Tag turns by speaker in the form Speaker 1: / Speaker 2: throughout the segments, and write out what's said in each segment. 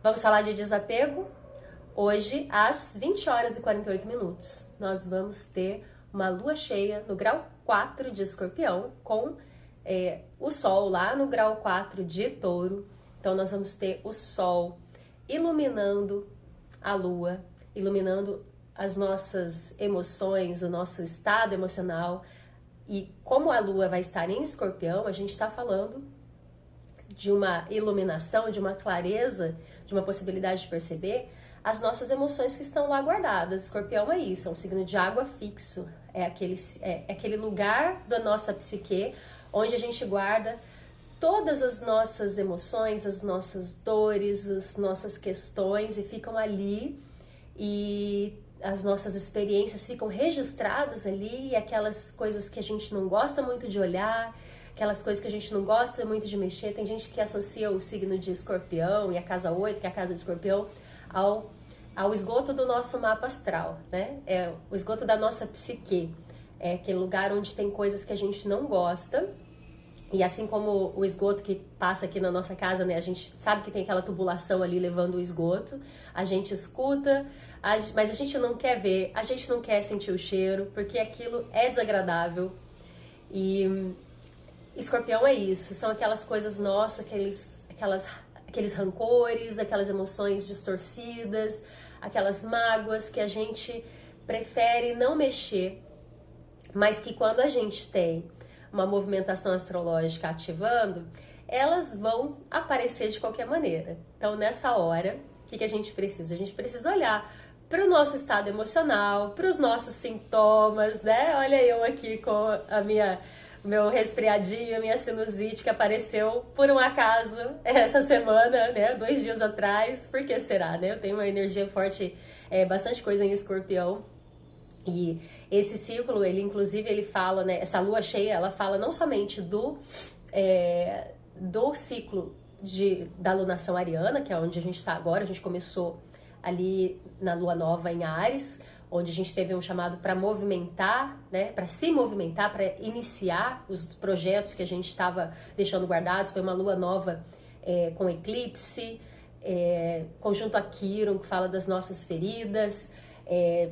Speaker 1: Vamos falar de desapego? Hoje, às 20 horas e 48 minutos, nós vamos ter uma lua cheia no grau 4 de Escorpião, com o Sol lá no grau 4 de Touro. Então, nós vamos ter o Sol iluminando a Lua, iluminando as nossas emoções, o nosso estado emocional. E como a Lua vai estar em Escorpião, a gente está falando de uma iluminação, de uma clareza, de uma possibilidade de perceber as nossas emoções que estão lá guardadas. Escorpião é isso, é um signo de água fixo, é aquele lugar da nossa psique onde a gente guarda todas as nossas emoções, as nossas dores, as nossas questões, e ficam ali, e as nossas experiências ficam registradas ali, e aquelas coisas que a gente não gosta muito de olhar, aquelas coisas que a gente não gosta muito de mexer. Tem gente que associa o signo de Escorpião e a casa 8, que é a casa de Escorpião, ao esgoto do nosso mapa astral, né? É o esgoto da nossa psique, é aquele lugar onde tem coisas que a gente não gosta. E assim como o esgoto que passa aqui na nossa casa, né? A gente sabe que tem aquela tubulação ali levando o esgoto, a gente escuta, mas a gente não quer ver, a gente não quer sentir o cheiro, porque aquilo é desagradável. E Escorpião é isso, são aquelas coisas nossas, aqueles rancores, aquelas emoções distorcidas, aquelas mágoas que a gente prefere não mexer, mas que quando a gente tem uma movimentação astrológica ativando, elas vão aparecer de qualquer maneira. Então, nessa hora, o que a gente precisa? A gente precisa olhar para o nosso estado emocional, para os nossos sintomas, né? Olha eu aqui com o meu resfriadinho, a minha sinusite que apareceu por um acaso essa semana, né? 2 dias atrás. Por que será, né? Eu tenho uma energia forte, bastante coisa em Escorpião. E esse ciclo, ele fala, né? Essa lua cheia, ela fala não somente do ciclo da lunação ariana, que é onde a gente está agora. A gente começou ali na lua nova em Áries, onde a gente teve um chamado para movimentar, né? Para se movimentar, para iniciar os projetos que a gente estava deixando guardados. Foi uma lua nova com eclipse, conjunto a Quirón, que fala das nossas feridas.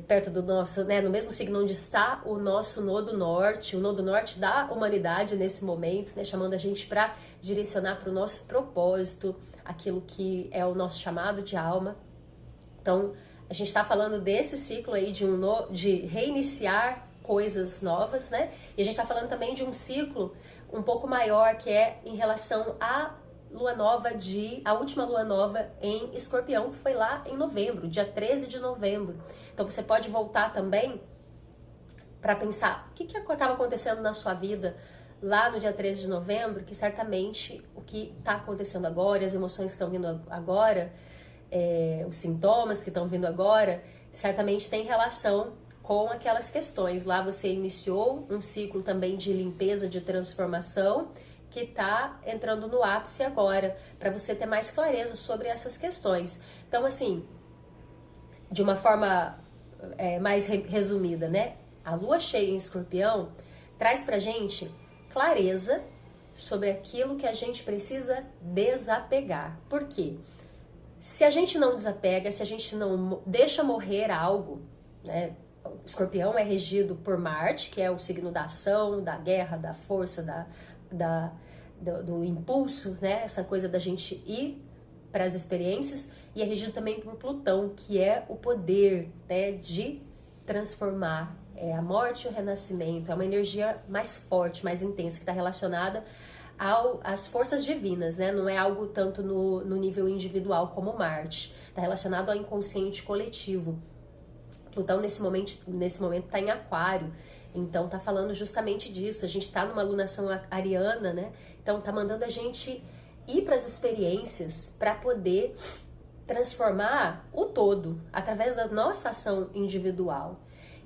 Speaker 1: Perto do nosso, né, no mesmo signo onde está o nosso nodo norte, o nodo norte da humanidade nesse momento, né, chamando a gente para direcionar para o nosso propósito, aquilo que é o nosso chamado de alma. Então, a gente está falando desse ciclo aí de reiniciar coisas novas, né? E a gente está falando também de um ciclo um pouco maior, que é em relação à a última lua nova em Escorpião, que foi lá em novembro, dia 13 de novembro. Então você pode voltar também para pensar o que estava acontecendo na sua vida lá no dia 13 de novembro, que certamente o que está acontecendo agora, as emoções que estão vindo agora, os sintomas que estão vindo agora, certamente tem relação com aquelas questões. Lá você iniciou um ciclo também de limpeza, de transformação, que está entrando no ápice agora, para você ter mais clareza sobre essas questões. Então, assim, de uma forma mais resumida, né? A lua cheia em Escorpião traz pra gente clareza sobre aquilo que a gente precisa desapegar. Por quê? Se a gente não desapega, se a gente não deixa morrer algo, né? Escorpião é regido por Marte, que é o signo da ação, da guerra, da força, do impulso, né? Essa coisa da gente ir para as experiências, e é regido também por Plutão, que é o poder, né, de transformar, a morte e o renascimento. É uma energia mais forte, mais intensa, que está relacionada às forças divinas, né? Não é algo tanto no nível individual como Marte, está relacionado ao inconsciente coletivo. Plutão nesse momento está em Aquário, então tá falando justamente disso. A gente está numa lunação ariana, né? Então tá mandando a gente ir para as experiências para poder transformar o todo através da nossa ação individual.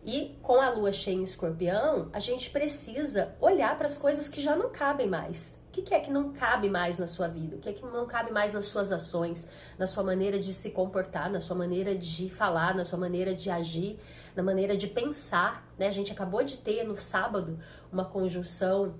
Speaker 1: E com a lua cheia em Escorpião, a gente precisa olhar para as coisas que já não cabem mais. O que é que não cabe mais na sua vida? O que é que não cabe mais nas suas ações, na sua maneira de se comportar, na sua maneira de falar, na sua maneira de agir, na maneira de pensar, né? A gente acabou de ter no sábado uma conjunção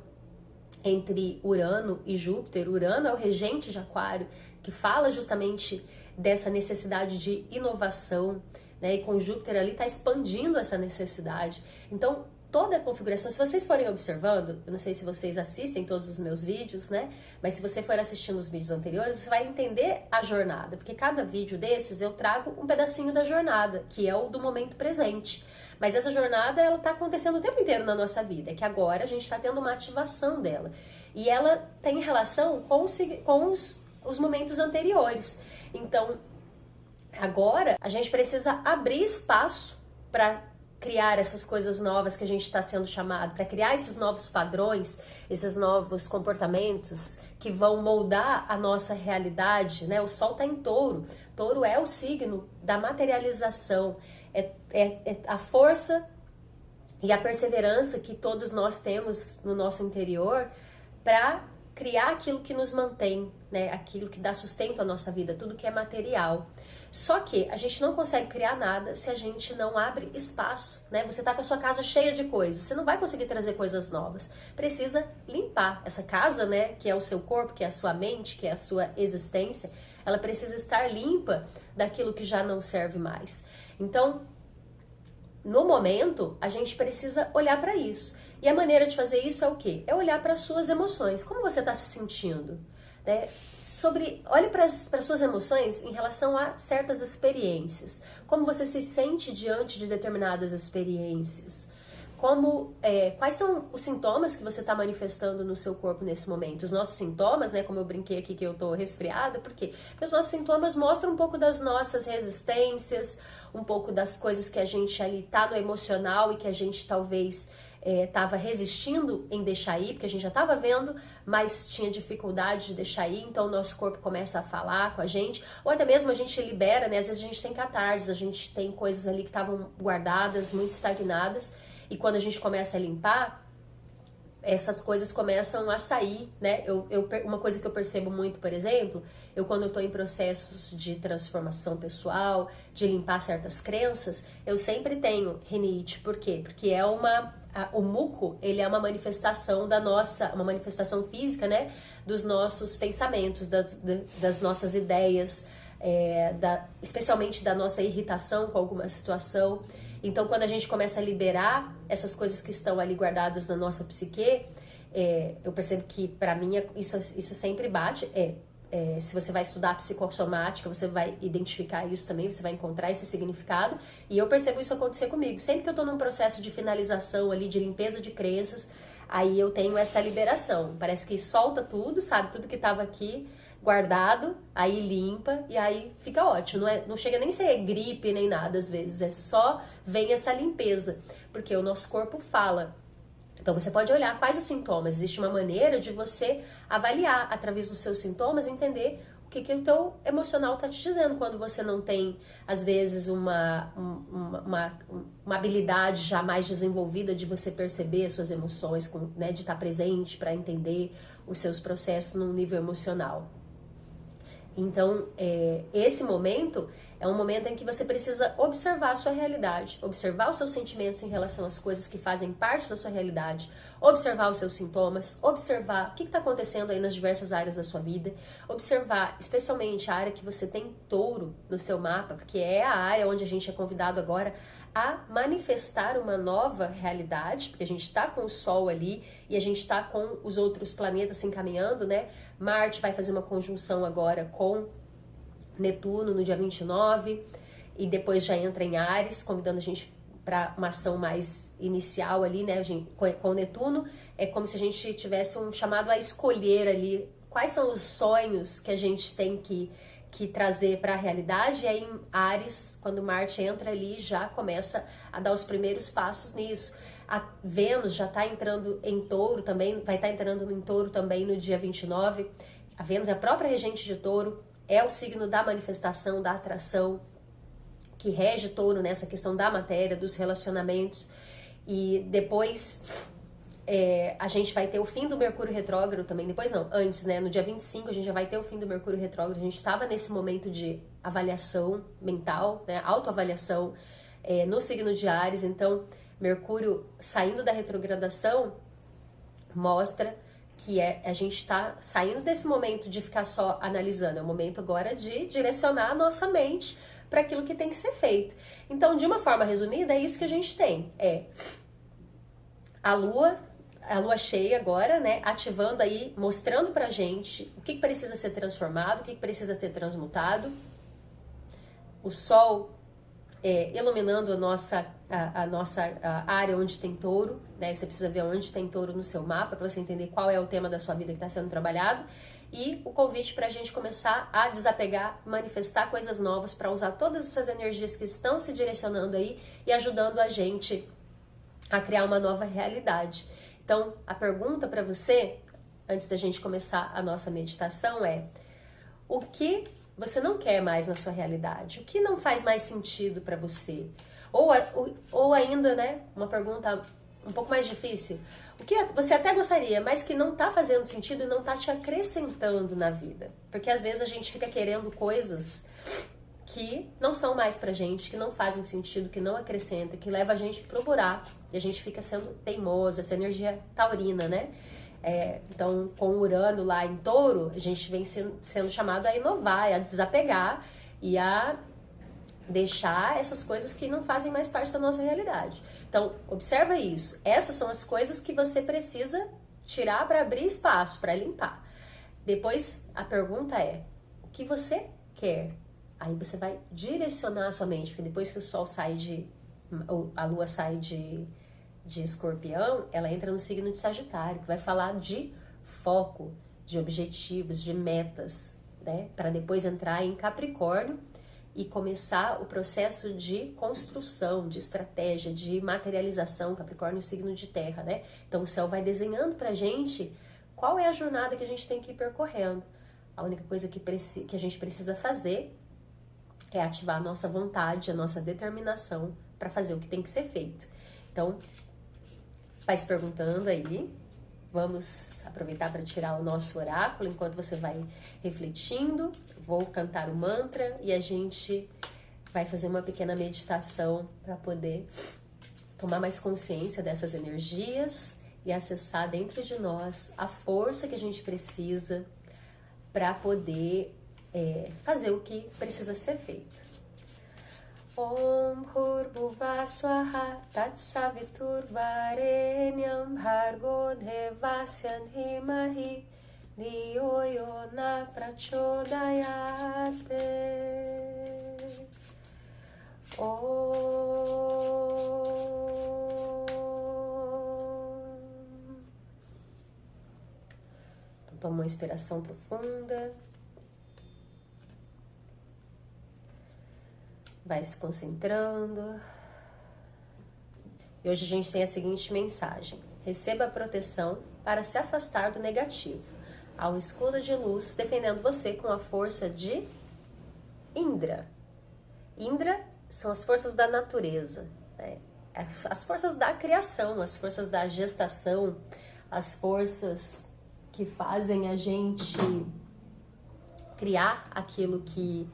Speaker 1: entre Urano e Júpiter. Urano é o regente de Aquário, que fala justamente dessa necessidade de inovação, né? E com Júpiter ali está expandindo essa necessidade. Então, toda a configuração, se vocês forem observando, eu não sei se vocês assistem todos os meus vídeos, né? Mas se você for assistindo os vídeos anteriores, você vai entender a jornada, porque cada vídeo desses eu trago um pedacinho da jornada, que é o do momento presente. Mas essa jornada, ela tá acontecendo o tempo inteiro na nossa vida, é que agora a gente está tendo uma ativação dela. E ela tem relação com os momentos anteriores. Então, agora a gente precisa abrir espaço para criar essas coisas novas que a gente está sendo chamado, para criar esses novos padrões, esses novos comportamentos que vão moldar a nossa realidade, né? O Sol está em Touro. Touro é o signo da materialização, é a força e a perseverança que todos nós temos no nosso interior para criar aquilo que nos mantém, né? Aquilo que dá sustento à nossa vida, tudo que é material. Só que a gente não consegue criar nada se a gente não abre espaço, né? Você tá com a sua casa cheia de coisas, você não vai conseguir trazer coisas novas. Precisa limpar essa casa, né? Que é o seu corpo, que é a sua mente, que é a sua existência. Ela precisa estar limpa daquilo que já não serve mais. Então, no momento, a gente precisa olhar para isso. E a maneira de fazer isso é o quê? É olhar para as suas emoções. Como você está se sentindo? Né? Olhe para as suas emoções em relação a certas experiências. Como você se sente diante de determinadas experiências? Quais são os sintomas que você está manifestando no seu corpo nesse momento? Os nossos sintomas, né? Como eu brinquei aqui que eu tô resfriada, por quê? Porque os nossos sintomas mostram um pouco das nossas resistências, um pouco das coisas que a gente ali tá no emocional e que a gente talvez estava resistindo em deixar ir, porque a gente já estava vendo, mas tinha dificuldade de deixar ir, então o nosso corpo começa a falar com a gente, ou até mesmo a gente libera, né? Às vezes a gente tem catarse, a gente tem coisas ali que estavam guardadas, muito estagnadas, e quando a gente começa a limpar, essas coisas começam a sair, né? Uma coisa que eu percebo muito, por exemplo, quando eu tô em processos de transformação pessoal, de limpar certas crenças, eu sempre tenho rinite. Por quê? Porque o muco, ele é uma manifestação uma manifestação física, né? Dos nossos pensamentos, das nossas ideias, especialmente da nossa irritação com alguma situação. Então, quando a gente começa a liberar essas coisas que estão ali guardadas na nossa psique, eu percebo que, para mim, isso sempre bate. Se você vai estudar psicossomática, você vai identificar isso também, você vai encontrar esse significado. E eu percebo isso acontecer comigo. Sempre que eu tô num processo de finalização ali, de limpeza de crenças, aí eu tenho essa liberação. Parece que solta tudo, sabe? Tudo que tava aqui guardado, aí limpa e aí fica ótimo. Não chega nem a ser gripe nem nada às vezes, é só vem essa limpeza, porque o nosso corpo fala. Então você pode olhar quais os sintomas, existe uma maneira de você avaliar através dos seus sintomas, entender o que o teu emocional está te dizendo quando você não tem, às vezes, uma habilidade já mais desenvolvida de você perceber as suas emoções, né, de estar presente para entender os seus processos num nível emocional. Então, esse momento é um momento em que você precisa observar a sua realidade, observar os seus sentimentos em relação às coisas que fazem parte da sua realidade, observar os seus sintomas, observar o que está acontecendo aí nas diversas áreas da sua vida, observar especialmente a área que você tem touro no seu mapa, porque é a área onde a gente é convidado agora a manifestar uma nova realidade, porque a gente está com o Sol ali e a gente está com os outros planetas se encaminhando, né? Marte vai fazer uma conjunção agora com Netuno no dia 29 e depois já entra em Áries, convidando a gente para uma ação mais inicial ali, né? Com o Netuno, é como se a gente tivesse um chamado a escolher ali quais são os sonhos que a gente tem que trazer para a realidade. E aí em Áries, quando Marte entra ali, já começa a dar os primeiros passos nisso. A Vênus já está entrando em Touro também, vai estar entrando em Touro também no dia 29. A Vênus é a própria regente de Touro, é o signo da manifestação, da atração, que rege Touro nessa questão da matéria, dos relacionamentos. E depois a gente vai ter o fim do Mercúrio retrógrado também, depois não, antes, né, no dia 25 a gente já vai ter o fim do Mercúrio retrógrado. A gente estava nesse momento de avaliação mental, né, autoavaliação no signo de Áries. Então Mercúrio saindo da retrogradação mostra que a gente está saindo desse momento de ficar só analisando, é o momento agora de direcionar a nossa mente para aquilo que tem que ser feito. Então, de uma forma resumida, é isso que a gente tem, a lua cheia agora, né, ativando aí, mostrando pra gente o que precisa ser transformado, o que precisa ser transmutado, o sol iluminando a nossa área onde tem touro, né? Você precisa ver onde tem touro no seu mapa para você entender qual é o tema da sua vida que está sendo trabalhado, e o convite para a gente começar a desapegar, manifestar coisas novas, para usar todas essas energias que estão se direcionando aí e ajudando a gente a criar uma nova realidade. Então, a pergunta para você, antes da gente começar a nossa meditação, é: o que você não quer mais na sua realidade? O que não faz mais sentido para você? Ou ainda, né, uma pergunta um pouco mais difícil: o que você até gostaria, mas que não tá fazendo sentido e não tá te acrescentando na vida? Porque às vezes a gente fica querendo coisas que não são mais pra gente, que não fazem sentido, que não acrescentam, que leva a gente pro buraco, e a gente fica sendo teimosa, essa energia taurina, né? Então, com o Urano lá em Touro, a gente vem sendo chamado a inovar, a desapegar e a deixar essas coisas que não fazem mais parte da nossa realidade. Então, observa isso. Essas são as coisas que você precisa tirar para abrir espaço, para limpar. Depois, a pergunta é: o que você quer? Aí você vai direcionar a sua mente, porque depois que o Sol sai a Lua sai de Escorpião, ela entra no signo de Sagitário, que vai falar de foco, de objetivos, de metas, né? Para depois entrar em Capricórnio e começar o processo de construção, de estratégia, de materialização. Capricórnio é o signo de terra, né? Então o céu vai desenhando pra gente qual é a jornada que a gente tem que ir percorrendo. A única coisa que a gente precisa fazer é ativar a nossa vontade, a nossa determinação para fazer o que tem que ser feito. Então, vai se perguntando aí, vamos aproveitar para tirar o nosso oráculo enquanto você vai refletindo. Vou cantar o mantra e a gente vai fazer uma pequena meditação para poder tomar mais consciência dessas energias e acessar dentro de nós a força que a gente precisa para poder fazer o que precisa ser feito. Om Bhurrbhuva Swaha Tatsaviturvarenyam Bhargo Devasya Dhimahi Dhiyo Yo Na Prachodayate. Então, toma uma inspiração profunda. Vai se concentrando. E hoje a gente tem a seguinte mensagem: receba a proteção para se afastar do negativo. Há um escudo de luz defendendo você com a força de Indra. Indra são as forças da natureza, né? As forças da criação, as forças da gestação, as forças que fazem a gente criar aquilo que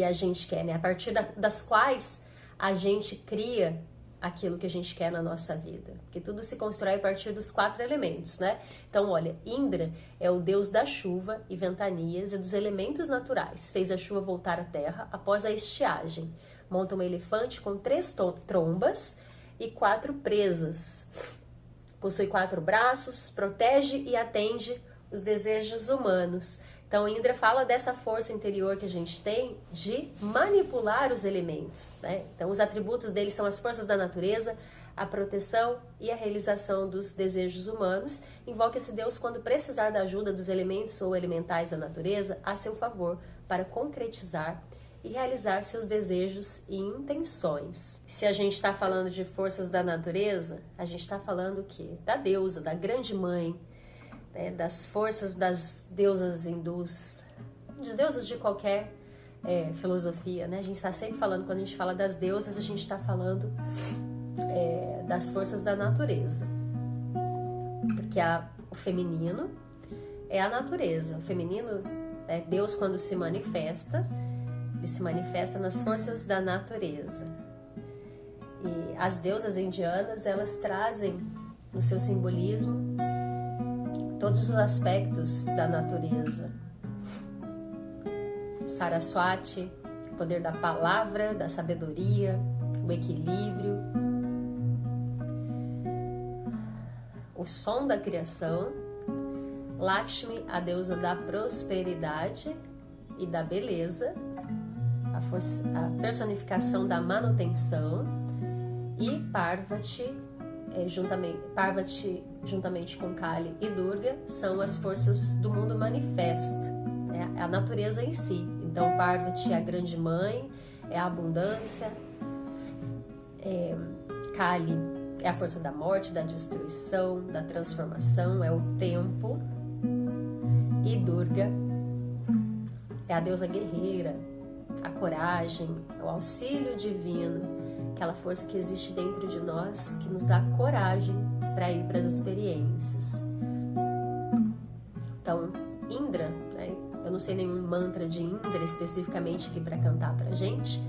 Speaker 1: a gente quer, né? A partir das quais a gente cria aquilo que a gente quer na nossa vida. Porque tudo se constrói a partir dos 4 elementos, né? Então, olha, Indra é o deus da chuva e ventanias e dos elementos naturais. Fez a chuva voltar à terra após a estiagem. Monta um elefante com 3 trombas e 4 presas. Possui 4 braços, protege e atende os desejos humanos. Então, Indra fala dessa força interior que a gente tem de manipular os elementos, né? Então, os atributos dele são as forças da natureza, a proteção e a realização dos desejos humanos. Invoca esse Deus quando precisar da ajuda dos elementos ou elementais da natureza a seu favor para concretizar e realizar seus desejos e intenções. Se a gente está falando de forças da natureza, a gente está falando o quê? Da deusa, da grande mãe, das forças das deusas hindus, de deusas de qualquer filosofia, né? A gente está sempre falando, quando a gente fala das deusas, a gente está falando das forças da natureza, porque o feminino é a natureza. O feminino, Deus, quando se manifesta, ele se manifesta nas forças da natureza. E as deusas indianas, elas trazem no seu simbolismo todos os aspectos da natureza. Saraswati, o poder da palavra, da sabedoria, o equilíbrio, o som da criação. Lakshmi, a deusa da prosperidade e da beleza, a personificação da manutenção, e Parvati, juntamente com Kali e Durga, são as forças do mundo manifesto, é a natureza em si. Então Parvati é a grande mãe, é a abundância, Kali é a força da morte, da destruição, da transformação, é o tempo, e Durga é a deusa guerreira, a coragem, o auxílio divino, aquela força que existe dentro de nós, que nos dá coragem para ir para as experiências. Então, Indra, né? Eu não sei nenhum mantra de Indra especificamente aqui para cantar para a gente,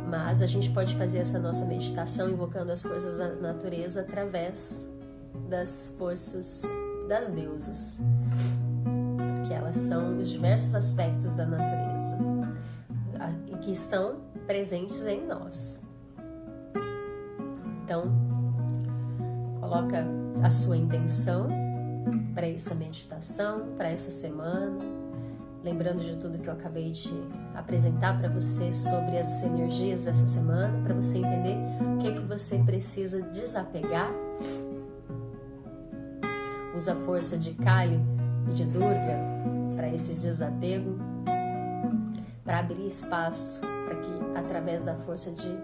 Speaker 1: mas a gente pode fazer essa nossa meditação invocando as forças da natureza através das forças das deusas, porque elas são os diversos aspectos da natureza e que estão presentes em nós. Então, coloca a sua intenção para essa meditação, para essa semana, lembrando de tudo que eu acabei de apresentar para você sobre as energias dessa semana, para você entender o que você precisa desapegar. Usa a força de Kali e de Durga para esse desapego, para abrir espaço para que, através da força de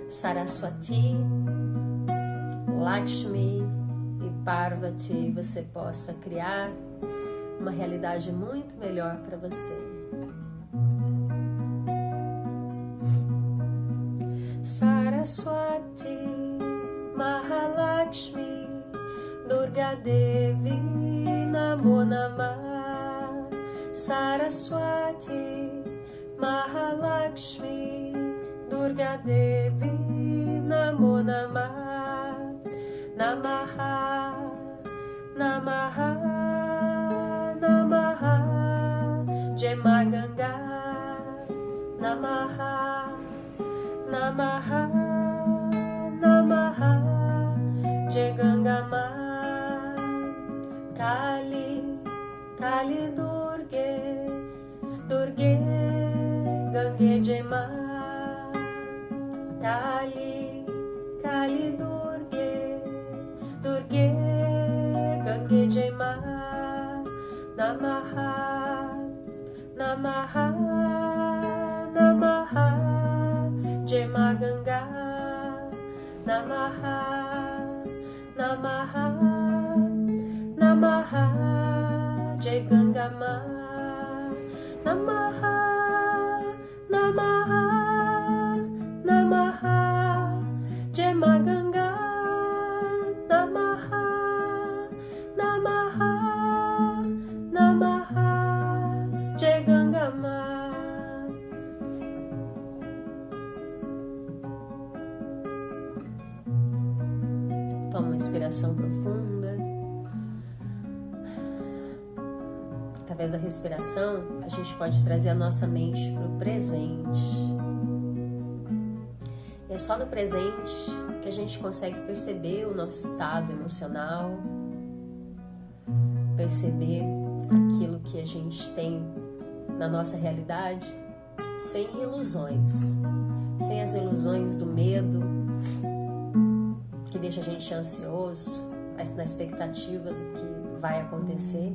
Speaker 1: Saraswati, Lakshmi e Parvati, você possa criar uma realidade muito melhor para você. Saraswati, Mahalakshmi, Durga Devi, Namo Namah. Saraswati, Mahalakshmi, Durga Devi, Namo Namah. Namaha, Namaha, Namaha, Jema Ganga. Namaha, Namaha, Namaha, Jegangama. Kali, Kali Durge, Durge, Gange Jema. Kali, Kali Durge, Durge, Gange Jema. Namaha, Namaha, Namaha, Jema Ganga. Namaha, Namaha, Namaha, Jegangama. Namaha, Namaha, Namaha, Jema Ganga. Namaha, Namaha, Namaha, Jegangama. Toma uma inspiração profunda. Através da respiração, a gente pode trazer a nossa mente para o presente. E é só no presente que a gente consegue perceber o nosso estado emocional, perceber aquilo que a gente tem na nossa realidade, sem ilusões, sem as ilusões do medo, que deixa a gente ansioso, mas na expectativa do que vai acontecer,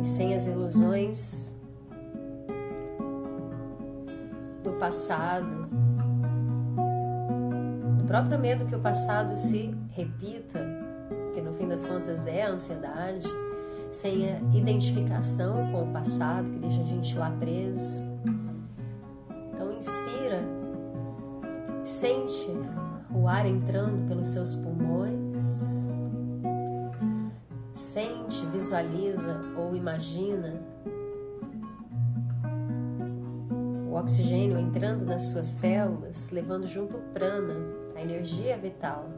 Speaker 1: e sem as ilusões do passado, do próprio medo que o passado se repita, que no fim das contas é a ansiedade, sem a identificação com o passado, que deixa a gente lá preso. Então inspira, sente o ar entrando pelos seus pulmões, sente, visualiza ou imagina o oxigênio entrando nas suas células, levando junto o prana, a energia vital.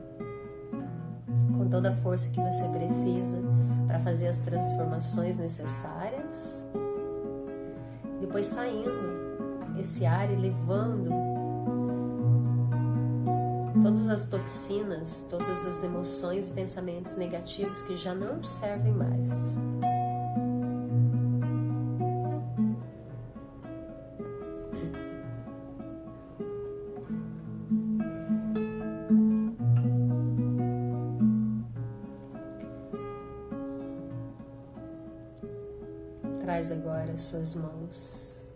Speaker 1: com toda a força que você precisa para fazer as transformações necessárias. Depois saindo esse ar e levando todas as toxinas, todas as emoções e pensamentos negativos que já não te servem mais. Traz agora as suas mãos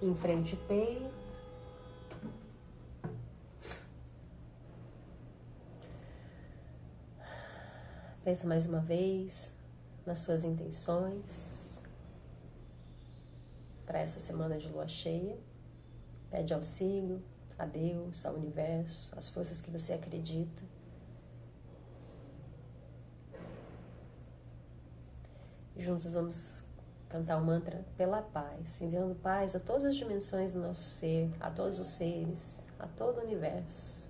Speaker 1: em frente ao peito. Pensa mais uma vez nas suas intenções para essa semana de lua cheia. Pede auxílio a Deus, ao universo, às forças que você acredita. Juntos vamos cantar o mantra pela paz, enviando paz a todas as dimensões do nosso ser, a todos os seres, a todo o universo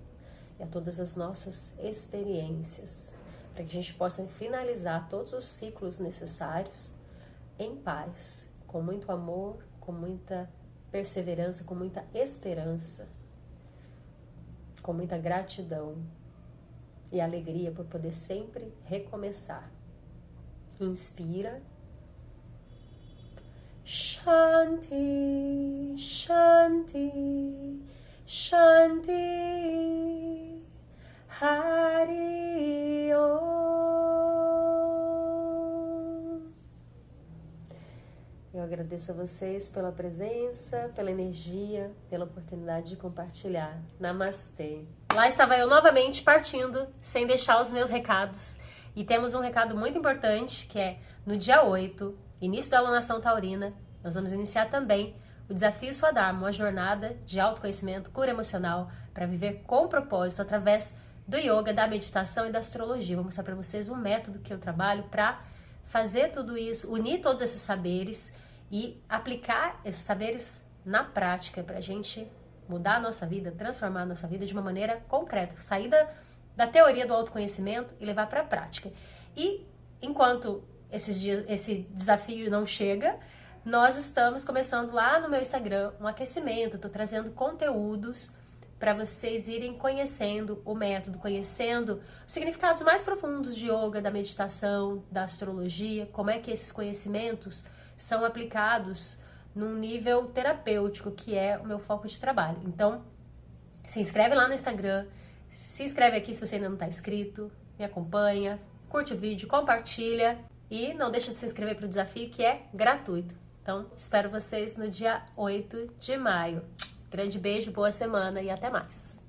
Speaker 1: e a todas as nossas experiências, para que a gente possa finalizar todos os ciclos necessários em paz, com muito amor, com muita perseverança, com muita esperança, com muita gratidão e alegria por poder sempre recomeçar. Inspira. Shanti, Shanti, Shanti, Hari Om. Eu agradeço a vocês pela presença, pela energia, pela oportunidade de compartilhar. Namastê. Lá estava eu novamente partindo, sem deixar os meus recados. E temos um recado muito importante, que é no dia 8, início da alunação taurina, nós vamos iniciar também o Desafio Swadharma, uma jornada de autoconhecimento, cura emocional, para viver com propósito através do yoga, da meditação e da astrologia. Vou mostrar para vocês um método que eu trabalho para fazer tudo isso, unir todos esses saberes e aplicar esses saberes na prática, para a gente mudar a nossa vida, transformar a nossa vida de uma maneira concreta, sair da teoria do autoconhecimento e levar para a prática. E enquanto esse desafio não chega, nós estamos começando lá no meu Instagram um aquecimento. Estou trazendo conteúdos para vocês irem conhecendo o método, conhecendo os significados mais profundos de yoga, da meditação, da astrologia, como é que esses conhecimentos são aplicados num nível terapêutico, que é o meu foco de trabalho. Então, se inscreve lá no Instagram, se inscreve aqui se você ainda não está inscrito, me acompanha, curte o vídeo, compartilha e não deixa de se inscrever para o desafio, que é gratuito. Então, espero vocês no dia 8 de maio. Grande beijo, boa semana e até mais!